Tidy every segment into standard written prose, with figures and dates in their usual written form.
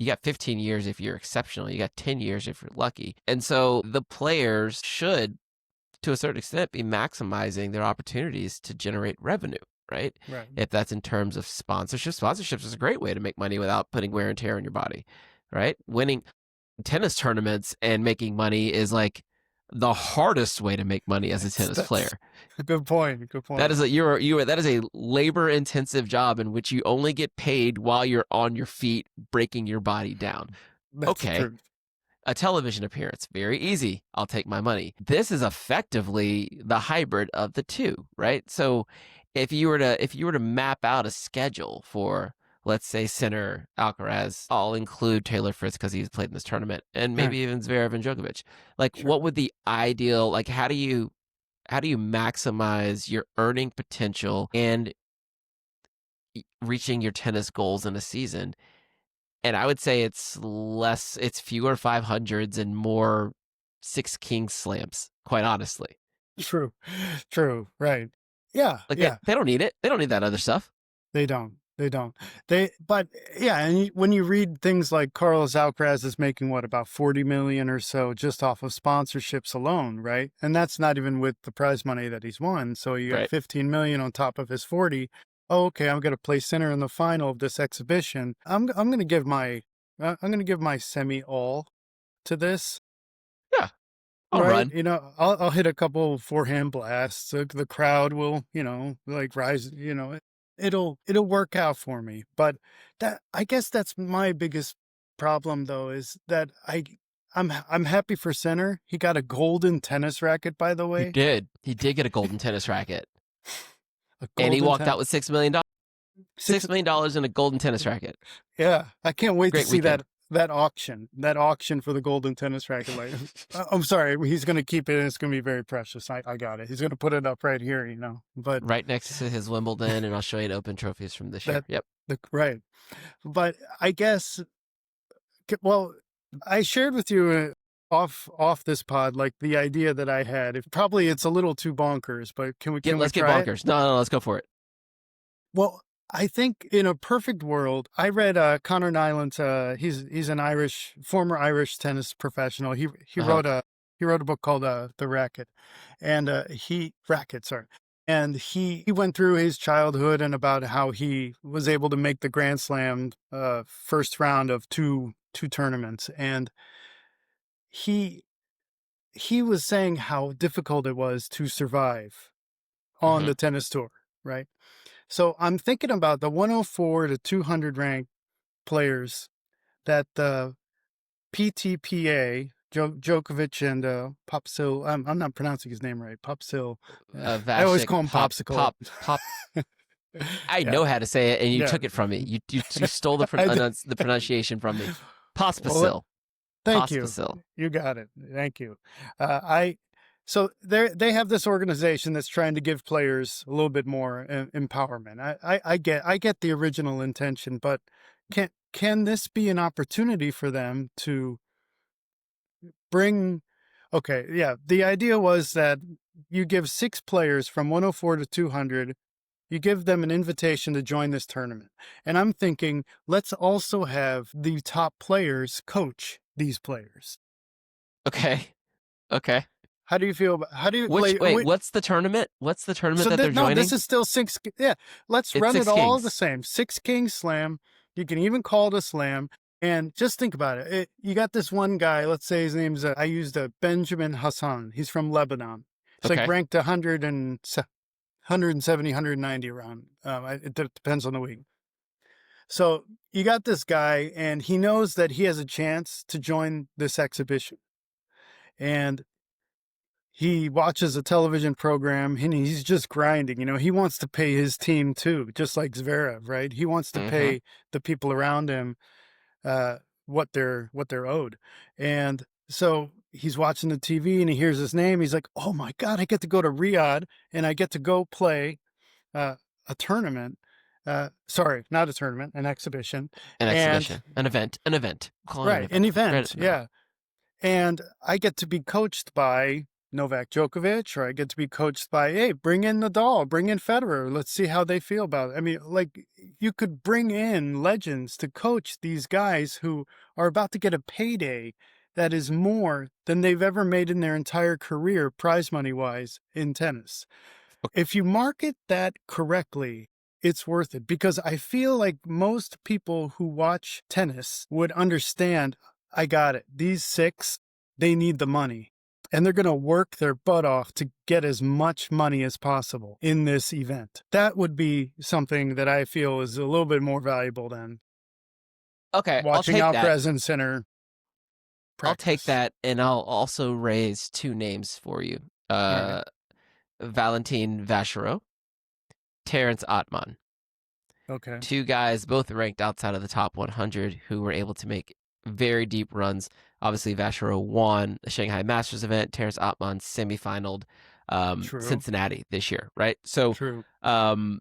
You got 15 years if you're exceptional. You got 10 years if you're lucky. And so the players should, to a certain extent, be maximizing their opportunities to generate revenue, right? Right. If that's in terms of sponsorship, sponsorships is a great way to make money without putting wear and tear on your body, right? Winning tennis tournaments and making money is like the hardest way to make money as a tennis That's player. a good point. Good That point. is that is a labor intensive job in which you only get paid while you're on your feet breaking your body down. That's the Okay, truth. a television appearance, very easy. I'll take my money. This is effectively the hybrid of the two, right? So if you were to map out a schedule for, let's say, center Alcaraz, I'll include Taylor Fritz because he's played in this tournament, and Right. maybe even Zverev and Djokovic. Like, Sure. what would the ideal, like, how do you maximize your earning potential and reaching your tennis goals in a season? And I would say it's fewer 500s and more six king slams, quite honestly. True. True. Right. Yeah. Like Yeah. they don't need it. They don't need that other stuff. They don't. They don't. But yeah, and when you read things like Carlos Alcaraz is making what, about 40 million or so just off of sponsorships alone, right? And that's not even with the prize money that he's won. So you got Right. 15 million on top of his 40. Oh, okay, I'm going to play center in the final of this exhibition. I'm going to give my semi all to this. Yeah. I'll Right, run. I'll hit a couple forehand blasts. The crowd will, like rise. It'll work out for me. But I guess that's my biggest problem, though, is that I'm happy for Sinner. He got a golden tennis racket, by the He way. did. He did get a golden tennis racket. A And he golden walked ten out with $6 million. six. $6 million in a golden tennis racket. Yeah, I can't wait to Great see weekend. that auction for the golden tennis racket. Like, I'm sorry, he's going to keep it, and it's going to be very precious. I got it. He's going to put it up right here, But Right next to his Wimbledon and Australian Open trophies from this year. that Yep. right. But I guess, well, I shared with you off this pod, like the idea that I had. Probably it's a little too bonkers, but can we Let's get try it? bonkers. No, let's go for it. Well, I think in a perfect world, I read Connor Nyland's. He's an former Irish tennis professional. He Uh-huh. wrote a book called The Racket, and sorry. And he went through his childhood and about how he was able to make the Grand Slam first round of two tournaments, and he was saying how difficult it was to survive on Mm-hmm. the tennis tour, right? So I'm thinking about the 104 to 200 ranked players that the PTPA, Djokovic and Popsil, I'm not pronouncing his name right, Popsil. I always Vashik, call him Popsicle. pop. I Yeah, know how to say it, and you yeah. took it from me. You stole the I did. the pronunciation from me. Well, Pospisil. thank you. Pospisil. You got it. Thank you. So they have this organization that's trying to give players a little bit more empowerment. I get the original intention, but can this be an opportunity for them to bring? Okay, yeah. The idea was that you give 6 players from 104 to 200. You give them an invitation to join this tournament. And I'm thinking, let's also have the top players coach these players. Okay. Okay. How do you feel about wait, What's the tournament? What's the tournament that they're no, joining? this is still 6. Yeah, let's It's run it 6 all kings. the same. 6 king slam. You can even call it a slam. And just think about it. You got this one guy, let's say his name's, I used Benjamin Hassan. He's from Lebanon. He's like Okay. ranked 170, 190 around. It depends on the week. So you got this guy, and he knows that he has a chance to join this exhibition. And he watches a television program, and he's just grinding. He wants to pay his team too, just like Zverev, right? He wants to Mm-hmm. pay the people around him what they're owed. And so he's watching the TV, and he hears his name. He's like, "Oh my God, I get to go to Riyadh, and I get to go play a tournament." Sorry, not a tournament, an exhibition. An And exhibition. An event. An event. Call it right, an event, Credit now. yeah. And I get to be coached by Novak Djokovic, or I get to be coached by, hey, bring in Nadal, bring in Federer. Let's see how they feel about it. I mean, like, you could bring in legends to coach these guys who are about to get a payday that is more than they've ever made in their entire career, prize money wise, in tennis. If you market that correctly, it's worth it, because I feel like most people who watch tennis would understand, I got it. These six, they need the money. And they're going to work their butt off to get as much money as possible in this event. That would be something that I feel is a little bit more valuable than Okay, I'll watching take that. Alcaraz and Sinner I'll take practice. that, and I'll also raise two names for you. All right. Valentin Vachereau, Terrence Ottman. Okay. Two guys both ranked outside of the top 100 who were able to make very deep runs. Obviously, Vachereau won the Shanghai Masters event. Terrence Ottman semifinaled True. Cincinnati this year, right? So, True. um,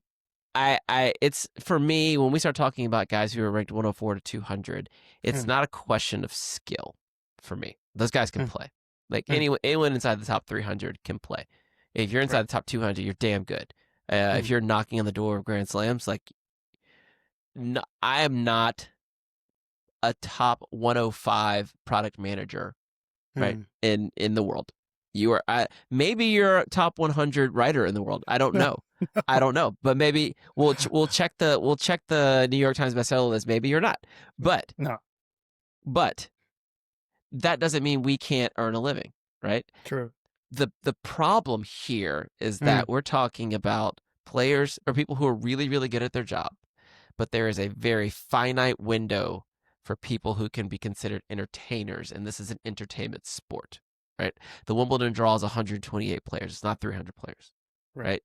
it's for me when we start talking about guys who are ranked 104 to 200, it's Hmm, not a question of skill for me. Those guys can hmm, play. Like hmm. anyone inside the top 300 can play. If you're inside Right. the top 200, you're damn good. If Hmm, you're knocking on the door of Grand Slams, like no, I am not a top 105 product manager, right? hmm. In the world, you are. Maybe you're a top 100 writer in the world. I don't know. I don't know, but maybe we'll check the New York Times bestseller list. Maybe you're not, but No. but that doesn't mean we can't earn a living, right? True. The problem here is Hmm, that we're talking about players or people who are really really good at their job, but there is a very finite window for people who can be considered entertainers, and this is an entertainment sport, right? The Wimbledon draws 128 players. It's not 300 players, right. right?